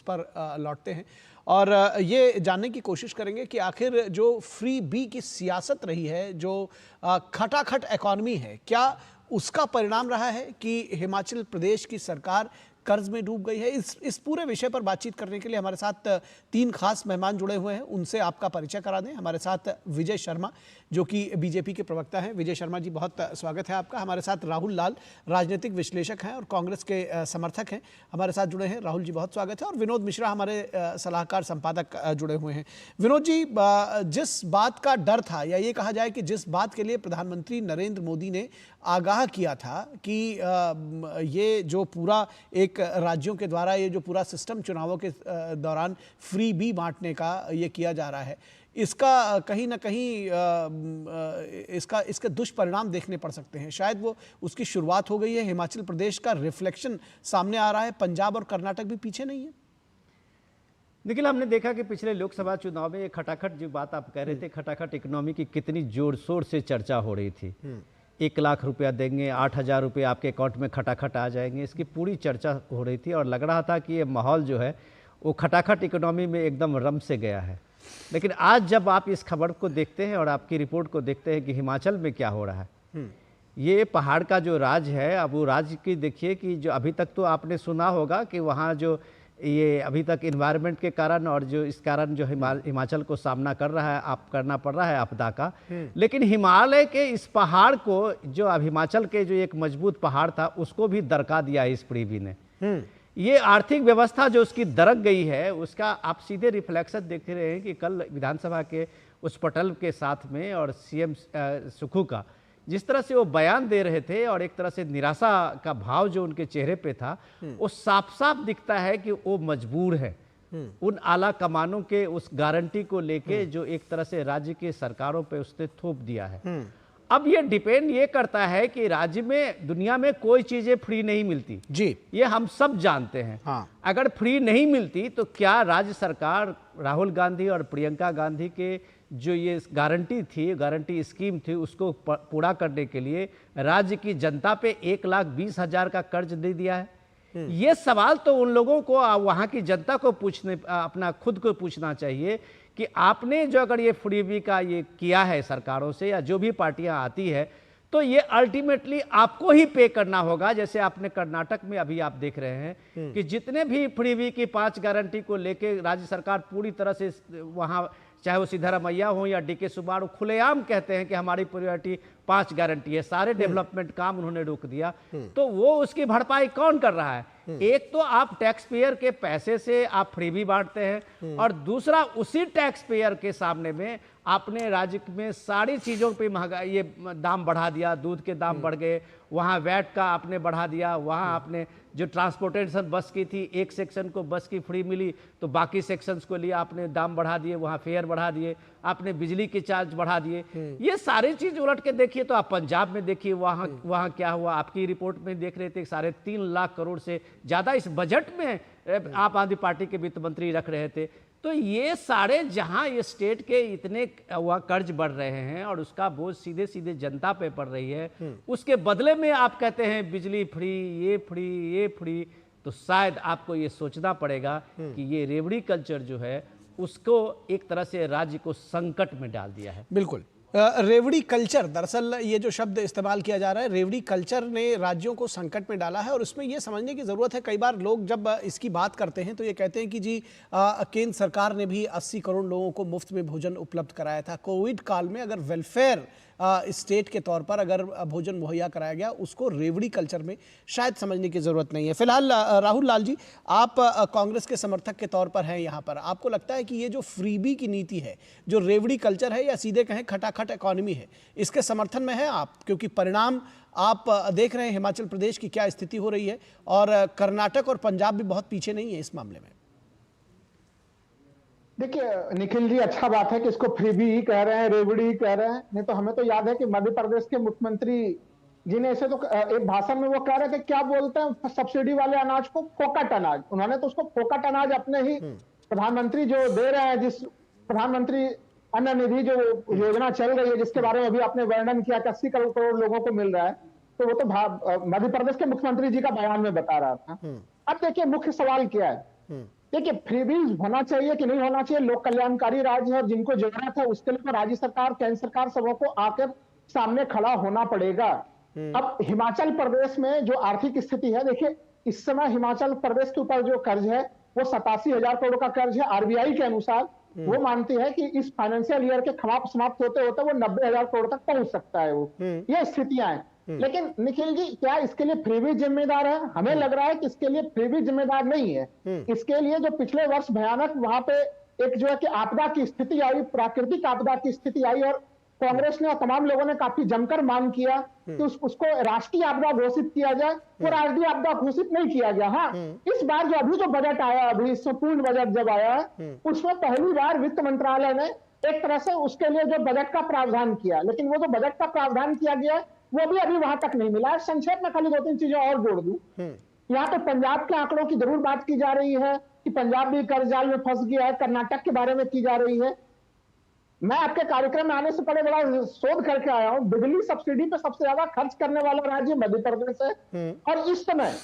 पर लौटते हैं और ये जानने की कोशिश करेंगे कि आखिर जो फ्री बी की सियासत रही है, जो खटाखट इकॉनमी है, क्या उसका परिणाम रहा है कि हिमाचल प्रदेश की सरकार कर्ज में डूब गई है। इस पूरे विषय पर बातचीत करने के लिए हमारे साथ तीन खास मेहमान जुड़े हुए हैं, उनसे आपका परिचय करा दें। हमारे साथ विजय शर्मा जो कि बीजेपी के प्रवक्ता हैं। विजय शर्मा जी, बहुत स्वागत है आपका। हमारे साथ राहुल लाल, राजनीतिक विश्लेषक हैं और कांग्रेस के समर्थक हैं, हमारे साथ जुड़े हैं। राहुल जी, बहुत स्वागत है। और विनोद मिश्रा, हमारे सलाहकार संपादक जुड़े हुए हैं। विनोद जी, जिस बात का डर था, या ये कहा जाए कि जिस बात के लिए प्रधानमंत्री नरेंद्र मोदी ने आगाह किया था कि ये जो पूरा एक राज्यों के द्वारा ये जो पूरा सिस्टम चुनावों के दौरान फ्री बी बांटने का ये किया जा रहा है, इसका कहीं ना कहीं इसके दुष्परिणाम देखने पड़ सकते हैं। शायद वो उसकी शुरुआत हो गई है, हिमाचल प्रदेश का रिफ्लेक्शन सामने आ रहा है, पंजाब और कर्नाटक भी पीछे नहीं है। निखिल, हमने देखा कि पिछले लोकसभा चुनाव में ये खटाखट जो बात आप कह रहे थे, खटाखट इकोनॉमी की कितनी जोर शोर से चर्चा हो रही थी। 1 लाख रुपया देंगे, 8,000 रुपये आपके अकाउंट में खटाखट आ जाएंगे, इसकी पूरी चर्चा हो रही थी और लग रहा था कि ये माहौल जो है वो खटाखट इकोनॉमी में एकदम रम से गया है। लेकिन आज जब आप इस खबर को देखते हैं और आपकी रिपोर्ट को देखते हैं कि हिमाचल में क्या हो रहा है, ये पहाड़ का जो राज है, अब वो राज की देखिए कि जो अभी तक तो आपने सुना होगा कि वहाँ जो ये अभी तक इन्वायरमेंट के कारण और जो इस कारण जो हिमाचल को सामना करना पड़ रहा है आपदा का, लेकिन हिमालय के इस पहाड़ को, जो अब हिमाचल के जो एक मजबूत पहाड़ था, उसको भी दरका दिया इस फ्रीबी ने। ये आर्थिक व्यवस्था जो उसकी दरक गई है, उसका आप सीधे रिफ्लेक्शन देख रहे हैं कि कल विधानसभा के उस पटल के साथ में और सीएम सुक्खू का जिस तरह से वो बयान दे रहे थे और एक तरह से निराशा का भाव जो उनके चेहरे पे था, वो साफ साफ दिखता है कि वो मजबूर है उन आला कमानों के उस गारंटी को लेके जो एक तरह से राज्य की सरकारों पे उसने थोप दिया है। अब ये डिपेंड ये करता है कि राज्य में, दुनिया में कोई चीजें फ्री नहीं मिलती जी, ये हम सब जानते हैं। हाँ। अगर फ्री नहीं मिलती तो क्या राज्य सरकार राहुल गांधी और प्रियंका गांधी के जो ये गारंटी थी, गारंटी स्कीम थी, उसको पूरा करने के लिए राज्य की जनता पे 1,20,000 का कर्ज दे दिया है? ये सवाल तो उन लोगों को, वहां की जनता को अपना खुद को पूछना चाहिए कि आपने जो अगर ये फ्रीबी का ये किया है सरकारों से या जो भी पार्टियां आती है, तो ये अल्टीमेटली आपको ही पे करना होगा। जैसे आपने कर्नाटक में अभी आप देख रहे हैं कि जितने भी फ्रीबी की 5 गारंटी को लेके राज्य सरकार पूरी तरह से वहां, चाहे वो सिद्धारमैया हो या डीके सुब्बारू, खुलेआम कहते हैं कि हमारी प्रायोरिटी 5 गारंटी है, सारे डेवलपमेंट काम उन्होंने रोक दिया। तो वो उसकी भरपाई कौन कर रहा है? एक तो आप टैक्स पेयर के पैसे से आप फ्रीबी बांटते हैं और दूसरा उसी टैक्स पेयर के सामने में आपने राज्य में सारी चीजों पे महंगाई, ये दाम बढ़ा दिया, दूध के दाम बढ़ गए, वहाँ वैट का आपने बढ़ा दिया, वहाँ आपने जो ट्रांसपोर्टेशन बस की थी, एक सेक्शन को बस की फ्री मिली तो बाकी सेक्शंस को लिए आपने दाम बढ़ा दिए, वहाँ फेयर बढ़ा दिए, आपने बिजली के चार्ज बढ़ा दिए। ये सारी चीज उलट के देखिए तो आप पंजाब में देखिए, वहाँ क्या हुआ। आपकी रिपोर्ट में देख रहे थे 3.5 लाख करोड़ से ज्यादा इस बजट में आप आदमी पार्टी के वित्त मंत्री रख रहे थे। तो ये सारे, जहां ये स्टेट के इतने वह कर्ज बढ़ रहे हैं और उसका बोझ सीधे सीधे जनता पे पड़ रही है, उसके बदले में आप कहते हैं बिजली फ्री, ये फ्री, ये फ्री, तो शायद आपको ये सोचना पड़ेगा कि ये रेवड़ी कल्चर जो है उसको एक तरह से राज्य को संकट में डाल दिया है। बिल्कुल, रेवड़ी कल्चर, दरअसल ये जो शब्द इस्तेमाल किया जा रहा है, रेवड़ी कल्चर ने राज्यों को संकट में डाला है। और उसमें ये समझने की ज़रूरत है, कई बार लोग जब इसकी बात करते हैं तो ये कहते हैं कि जी केंद्र सरकार ने भी 80 करोड़ लोगों को मुफ्त में भोजन उपलब्ध कराया था। कोविड काल में अगर वेलफेयर स्टेट के तौर पर अगर भोजन मुहैया कराया गया, उसको रेवड़ी कल्चर में शायद समझने की ज़रूरत नहीं है। फिलहाल राहुल लाल जी, आप कांग्रेस के समर्थक के तौर पर हैं यहाँ पर, आपको लगता है कि ये जो फ्रीबी की नीति है, जो रेवड़ी कल्चर है, या सीधे कहें खटाखट इकॉनमी है, इसके समर्थन में है आप? क्योंकि परिणाम आप देख रहे हैं हिमाचल प्रदेश की क्या स्थिति हो रही है और कर्नाटक और पंजाब भी बहुत पीछे नहीं है इस मामले में। देखिए निखिल जी, अच्छा बात है कि इसको फ्रीबी ही कह रहे हैं, रेवड़ी कह रहे हैं। नहीं तो हमें तो याद है कि मध्य प्रदेश के मुख्यमंत्री जी ने ऐसे तो एक भाषण में वो कह रहे थे, क्या बोलते हैं, सब्सिडी वाले अनाज को फोकट अनाज। उन्होंने तो उसको फोकट अनाज अपने ही प्रधानमंत्री जो दे रहे हैं, जिस प्रधानमंत्री अन्न निधि जो योजना चल रही है, जिसके बारे में अभी आपने वर्णन किया कि 80 करोड़ लोगों को मिल रहा है, तो वो तो मध्य प्रदेश के मुख्यमंत्री जी का बयान में बता रहा था। अब देखिए मुख्य सवाल क्या है। देखिए फ्रीबीज होना चाहिए कि नहीं होना चाहिए, लोक कल्याणकारी राज्य है और जिनको जरूरत है उसके लिए तो राज्य सरकार केंद्र सरकार सबों को आकर सामने खड़ा होना पड़ेगा। अब हिमाचल प्रदेश में जो आर्थिक स्थिति है, देखिए इस समय हिमाचल प्रदेश के ऊपर जो कर्ज है वो 87,000 करोड़ का कर्ज है। आरबीआई के अनुसार वो मानती है कि इस फाइनेंशियल ईयर के समाप्त होते होते वो 90,000 करोड़ तक पहुंच सकता है। वो ये स्थितियां हैं। लेकिन निखिल जी, क्या इसके लिए फ्रीबी जिम्मेदार है? हमें लग रहा है कि इसके लिए फ्रीबी जिम्मेदार नहीं है। इसके लिए जो पिछले वर्ष भयानक वहां पे एक जो है कि आपदा की स्थिति आई, प्राकृतिक आपदा की स्थिति आई, और कांग्रेस ने और तमाम लोगों ने काफी जमकर मांग किया कि उसको राष्ट्रीय आपदा घोषित किया जाए। वो राष्ट्रीय आपदा घोषित नहीं किया गया। हाँ, इस बार जो अभी जो बजट आया, अभी संपूर्ण बजट जब आया, उसमें पहली बार वित्त मंत्रालय ने एक तरह से उसके लिए जो बजट का प्रावधान किया, लेकिन वो जो बजट का प्रावधान किया गया वो भी अभी वहां तक नहीं मिला है। संक्षेप में खाली 2-3 चीजें और जोड़ दूं। यहाँ पे पंजाब के आंकड़ों की जरूर बात की जा रही है कि पंजाब भी कर्ज जाल में फंस गया है, कर्नाटक के बारे में की जा रही है। मैं आपके कार्यक्रम में आने से पहले बड़ा शोध करके आया हूं, बिजली सब्सिडी पे सबसे ज्यादा खर्च करने वाला राज्य मध्य प्रदेश है। और इस समय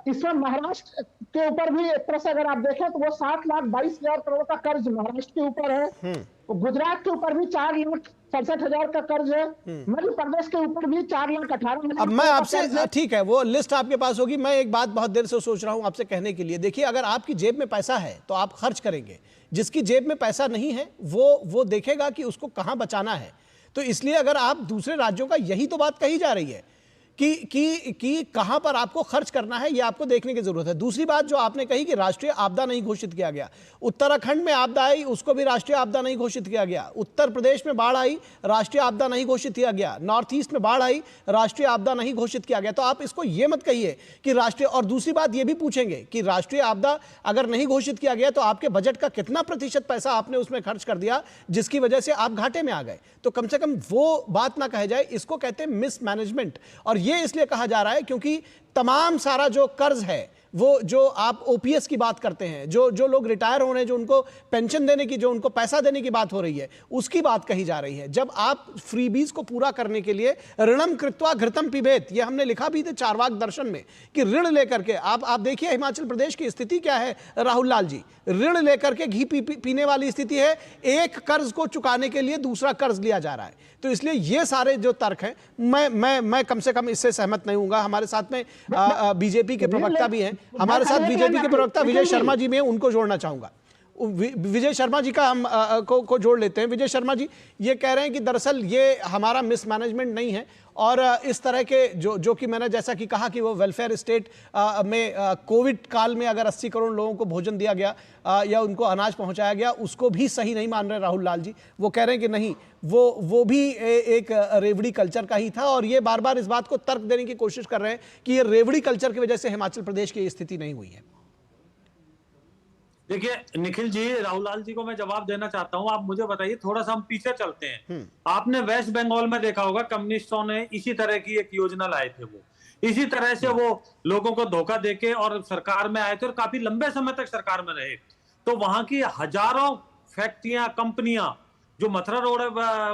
इसमें महाराष्ट्र के ऊपर भी एक तरह से अगर आप देखें तो वो 7,22,000 करोड़ का कर्ज महाराष्ट्र के ऊपर है। गुजरात के ऊपर भी 4,67,000 का कर्ज है। मध्य प्रदेश के ऊपर भी 4,18,000। अब मैं आपसे, ठीक है वो लिस्ट आपके पास होगी, मैं एक बात बहुत देर से सोच रहा हूं आपसे कहने के लिए। देखिए, अगर आपकी जेब में पैसा है तो आप खर्च करेंगे, जिसकी जेब में पैसा नहीं है वो देखेगा कि उसको कहां बचाना है। तो इसलिए अगर आप दूसरे राज्यों का, यही तो बात कही जा रही है कि कहां पर आपको खर्च करना है, यह आपको देखने की जरूरत है। दूसरी बात जो आपने कही कि राष्ट्रीय आपदा नहीं घोषित किया गया, उत्तराखंड में आपदा आई उसको भी राष्ट्रीय आपदा नहीं घोषित किया गया, उत्तर प्रदेश में बाढ़ आई राष्ट्रीय आपदा नहीं घोषित किया गया, नॉर्थ ईस्ट में बाढ़ आई राष्ट्रीय आपदा नहीं घोषित किया गया। तो आप इसको यह मत कहिए कि राष्ट्रीय, और दूसरी बात यह भी पूछेंगे कि राष्ट्रीय आपदा अगर नहीं घोषित किया गया तो आपके बजट का कितना प्रतिशत पैसा आपने उसमें खर्च कर दिया जिसकी वजह से आप घाटे में आ गए। तो कम से कम वो बात ना कहे जाए, इसको कहते हैं मिसमैनेजमेंट। और ये इसलिए कहा जा रहा है क्योंकि तमाम सारा जो कर्ज है, वो जो आप ओपीएस की बात करते हैं, जो लोग रिटायर हो रहे हैं, जो उनको पेंशन देने की, जो उनको पैसा देने की बात हो रही है, उसकी बात कही जा रही है। जब आप फ्रीबीज को पूरा करने के लिए ऋणम कृत्वा घृतम पिबेत, ये हमने लिखा भी थे चारवाक दर्शन में कि ऋण लेकर के आप देखिए हिमाचल प्रदेश की स्थिति क्या है राहुल लाल जी। ऋण लेकर के घी पीने वाली स्थिति है, एक कर्ज को चुकाने के लिए दूसरा कर्ज लिया जा रहा है। तो इसलिए ये सारे जो तर्क हैं, मैं कम से कम इससे सहमत नहीं हूंगा। हमारे साथ में बीजेपी के प्रवक्ता भी हैं, हमारे साथ बीजेपी के प्रवक्ता विजय शर्मा जी में, उनको जोड़ना चाहूंगा। विजय शर्मा जी का हम को जोड़ लेते हैं। विजय शर्मा जी ये कह रहे हैं कि दरअसल ये हमारा मिसमैनेजमेंट नहीं है, और इस तरह के जो कि मैंने जैसा कि कहा कि वो वेलफेयर स्टेट में कोविड काल में अगर 80 करोड़ लोगों को भोजन दिया गया या उनको अनाज पहुंचाया गया, उसको भी सही नहीं मान रहे राहुल लाल जी। वो कह रहे हैं कि नहीं, वो भी एक रेवड़ी कल्चर का ही था, और ये बार बार इस बात को तर्क देने की कोशिश कर रहे हैं कि ये रेवड़ी कल्चर की वजह से हिमाचल प्रदेश की स्थिति नहीं हुई है। देखिए निखिल जी, राहुल लाल जी को मैं जवाब देना चाहता हूं। आप मुझे बताइए, थोड़ा सा हम पीछे चलते हैं। आपने वेस्ट बंगाल में देखा होगा, कम्युनिस्टों ने इसी तरह की एक योजना लाए थे। वो इसी तरह से वो लोगों को धोखा देके और सरकार में आए थे और काफी लंबे समय तक सरकार में रहे। तो वहां की हजारों फैक्ट्रियां, कंपनियां जो मथुरा रोड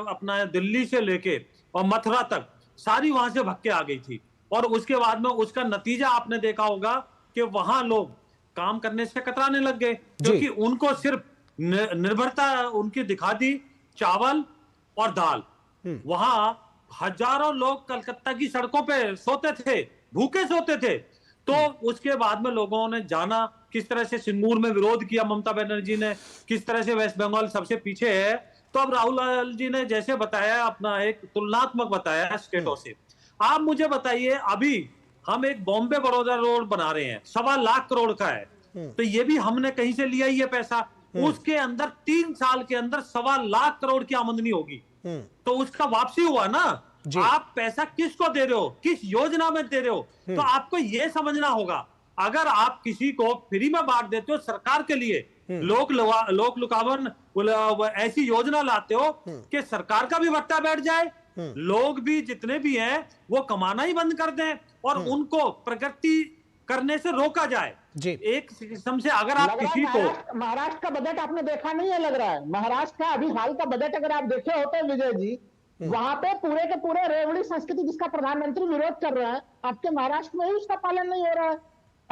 अपना दिल्ली से लेके और मथुरा तक सारी वहां से भग के आ गई थी। और उसके बाद में उसका नतीजा आपने देखा होगा कि वहां लोग काम करने से कतराने लग गए, क्योंकि उनको सिर्फ निर्भरता उनकी दिखा दी चावल और दाल। वहां हजारों लोग कलकत्ता की सड़कों पे सोते थे, भूखे सोते थे। तो उसके बाद में लोगों ने जाना, किस तरह से सिंगूर में विरोध किया ममता बनर्जी ने, किस तरह से वेस्ट बंगाल सबसे पीछे है। तो अब राहुल लाल जी ने जैसे बताया, अपना एक तुलनात्मक बताया स्टेटों से। आप मुझे बताइए, अभी हम एक बॉम्बे बड़ौदा रोड बना रहे हैं, 1.25 लाख करोड़ का है। तो ये भी हमने कहीं से लिया ही है पैसा। उसके अंदर 3 साल के अंदर 1.25 लाख करोड़ की आमदनी होगी। तो उसका वापसी हुआ ना। आप पैसा किसको दे रहे हो, किस योजना में दे रहे हो, तो आपको यह समझना होगा। अगर आप किसी को फ्री में बांट देते हो सरकार के लिए, लोक लुभावन ऐसी योजना लाते हो कि सरकार का भी भत्ता बैठ जाए, लोग भी जितने भी हैं वो कमाना ही बंद कर दें और उनको प्रगति करने से रोका जाए। एक किस्म से अगर आप किसी को, महाराष्ट्र का बजट आपने देखा नहीं है, लग रहा है महाराष्ट्र का अभी हाल का बजट अगर आप देखे होते विजय जी, वहां पे पूरे के पूरे रेवड़ी संस्कृति जिसका प्रधानमंत्री विरोध कर रहे हैं, आपके महाराष्ट्र में ही उसका पालन नहीं हो रहा है।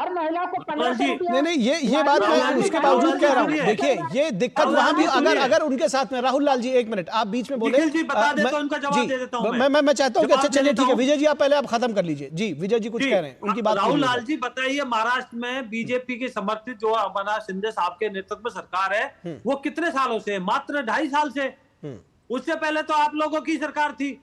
हर महिला को राहुल जी, 1500 नहीं ये बात मैं राहुल जी, उसके राहुल बावजूद जी, कह रहा हूँ। सुनिए। देखिए ये दिक्कत राहुल वहां भी जी, अगर सुनिए। अगर उनके साथ में राहुल लाल जी एक मिनट आप बीच में बोले। निखिल जी, बता दे मैं- तो उनका जवाब जी, दे देता हूं मैं चाहता हूँ कि जवाब अच्छा दे चलिए देता ठीक है हूं। विजय जी आप पहले आप खत्म कर लीजिए। जी विजय जी कुछ जी, कह रहे हैं उनकी बात राहुल पूरी लाल लीजिए। जी बताइए, महाराष्ट्र में बीजेपी की समर्थित जो अपना शिंदे साहब के नेतृत्व में सरकार है वो कितने सालों से? मात्र 2.5 साल से। उससे पहले तो आप लोगों की सरकार थी।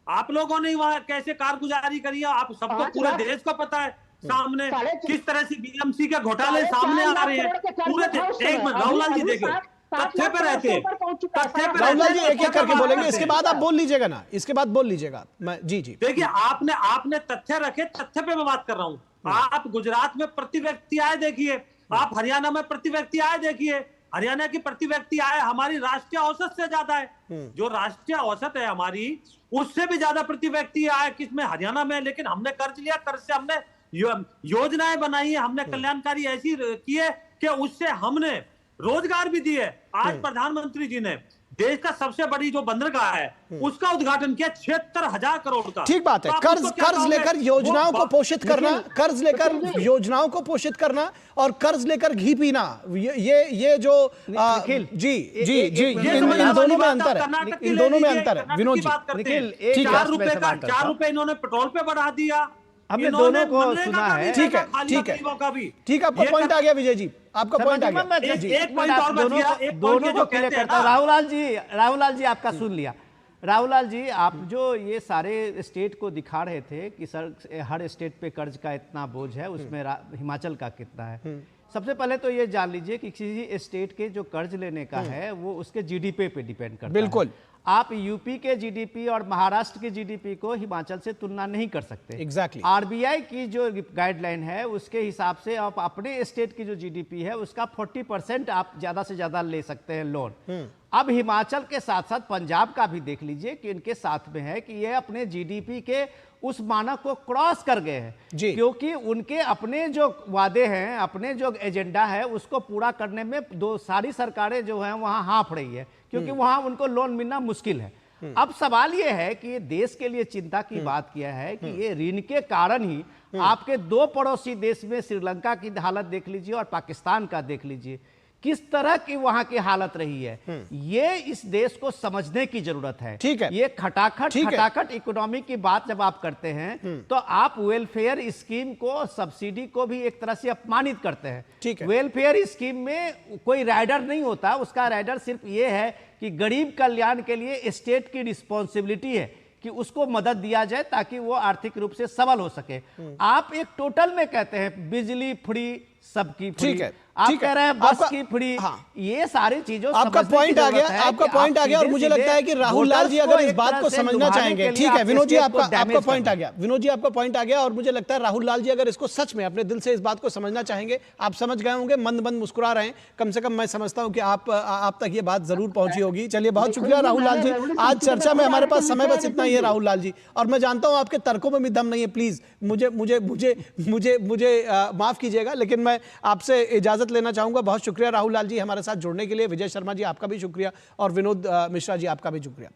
आप लोगों ने वहां कैसे कारगुजारी करी है आप सबको 5 पूरे लाख देश को पता है। सामने साढ़े किस तरह से बीएमसी के घोटाले 4.5 सामने आ लाख रहे हैं करोड़ के कर्ज पूरे में था उस समय। एक मिनट अभी- राहुल लाल जी अभी देखिए, 7 तथ्य लाख पे करोड़ रहते से हैं, ऊपर पहुंच चुका है। तथ्य पे राहुल लाल जी रहते हैं, एक एक तथ्य पे करके बात बोलेंगे करते इसके हैं। बाद आप बोल लीजिएगा ना, इसके बाद बोल लीजिएगा मैं। जी जी देखिए आपने तथ्य रखे, तथ्य पे मैं बात कर रहा हूं। आप गुजरात में प्रति व्यक्ति आय देखिए, आप हरियाणा में प्रति व्यक्ति आय देखिए। हरियाणा की प्रति व्यक्ति आय हमारी राष्ट्रीय औसत से ज्यादा है। जो राष्ट्रीय औसत है हमारी उससे भी ज्यादा प्रति व्यक्ति आय किसमें? हरियाणा में। लेकिन हमने कर्ज लिया, कर्ज से हमने योजनाएं बनाई है, हमने कल्याणकारी ऐसी की है कि उससे हमने रोजगार भी दिए। आज प्रधानमंत्री जी ने देश का सबसे बड़ी जो बंदरगाह है उसका उद्घाटन किया 76,000 करोड़ का। ठीक बात है। तो आप कर्ज उसको क्या कर्ज कहोगे? लेकर योजनाओं वो को पोषित करना, निखिल, कर्ज लेकर योजनाओं को पोषित करना और कर्ज लेकर घी पीना, ये जो निखिल, जी जी एक- जी एक- ये इन समझ इन वाली दोनों में बात अंतर है। कर्नाटक की इन ले दोनों में लीजिए, अंतर है कर्नाटक विनोद की जी। बात करते निखिल, हैं। एक 4 बात रुपए मैं का सवाल करता 4 हूं। रुपए इन्होंने पेट्रोल पे बढ़ा दिया। हमने इन्होंने दोनों को मनरेगा सुना का भी है। ठीक है देखा, ठीक है गरीबों का भी। ठीक है, आपका ये पॉइंट आ गया विजय जी, आपका पॉइंट आ समझ- गया। मैं- जी एक पॉइंट और बच गया, एक दोनों पॉइंट को जो क्लियर कहते हैं करता हूं। ना। राहुल लाल जी आपका सुन लिया। राहुल लाल जी आप जो ये सारे स्टेट को दिखा रहे थे कि सर हर स्टेट पे कर्ज का इतना बोझ है, उसमें हिमाचल का कितना है। सबसे पहले तो ये जान लीजिए कि किसी स्टेट के जो कर्ज लेने का है वो उसके जीडीपी पे डिपेंड करता है। बिल्कुल। आप यूपी के जीडीपी और महाराष्ट्र के जीडीपी को हिमाचल से तुलना नहीं कर सकते। Exactly. आरबीआई की जो गाइडलाइन है उसके हिसाब से आप अपने स्टेट की जो जीडीपी है उसका 40% आप ज्यादा से ज्यादा ले सकते हैं लोन। अब हिमाचल के साथ साथ पंजाब का भी देख लीजिए कि इनके साथ में है कि ये अपने जीडीपी के उस मानक को क्रॉस कर गए हैं, जी। क्योंकि उनके अपने जो वादे हैं, अपने जो एजेंडा है उसको पूरा करने में सारी सरकारें जो हैं वहां हाँफ रही है, क्योंकि वहां उनको लोन मिलना मुश्किल है। अब सवाल यह है कि ये देश के लिए चिंता की बात किया है कि ये ऋण के कारण ही आपके 2 पड़ोसी देश में श्रीलंका की हालत देख लीजिए और पाकिस्तान का देख लीजिए, किस तरह की वहां की हालत रही है। ये इस देश को समझने की जरूरत है। ठीक है। ये खटाखट ठीक है। खटाखट इकोनॉमी की बात जब आप करते हैं तो आप वेलफेयर स्कीम को, सब्सिडी को भी एक तरह से अपमानित करते हैं। ठीक है। वेलफेयर स्कीम में कोई राइडर नहीं होता, उसका राइडर सिर्फ ये है कि गरीब कल्याण के लिए स्टेट की रिस्पॉन्सिबिलिटी है कि उसको मदद दिया जाए ताकि वो आर्थिक रूप से सबल हो सके। आप एक टोटल में कहते हैं बिजली फ्री, सबकी फ्री, ठीक है, आप ठीक है। कह रहे हैं बस आपका- की फ्री। हाँ। ये सारी चीजों आपका समझने की पॉइंट आ जरूरत गया, है आपका कि पॉइंट आप आ गया और सीधे मुझे लगता है कि सीधे राहुल लाल जी वोटर्स अगर को इस एक बात तरह को से समझना लुभाने चाहेंगे, के लिए ठीक है आप विनोद जी स्टेट को आपका डैमेज पॉइंट कर आ गया, विनोद जी आपका पॉइंट आ गया और मुझे लगता है राहुल लाल जी अगर इसको सच में अपने दिल से इस बात को समझना चाहेंगे, आप समझ गए होंगे, मंद मंद मुस्कुरा रहे हैं, कम से कम मैं समझता हूं कि आप तक ये बात जरूर पहुंची होगी। चलिए बहुत शुक्रिया राहुल लाल जी, आज चर्चा में हमारे पास समय बस इतना ही है राहुल लाल जी, और मैं जानता हूं आपके तर्कों में भी दम नहीं है, प्लीज मुझे मुझे मुझे मुझे मुझे माफ कीजिएगा, लेकिन मैं आपसे इजाजत लेना चाहूंगा। बहुत शुक्रिया राहुल लाल जी हमारे साथ जुड़ने के लिए। विजय शर्मा जी आपका भी शुक्रिया और विनोद मिश्रा जी आपका भी शुक्रिया।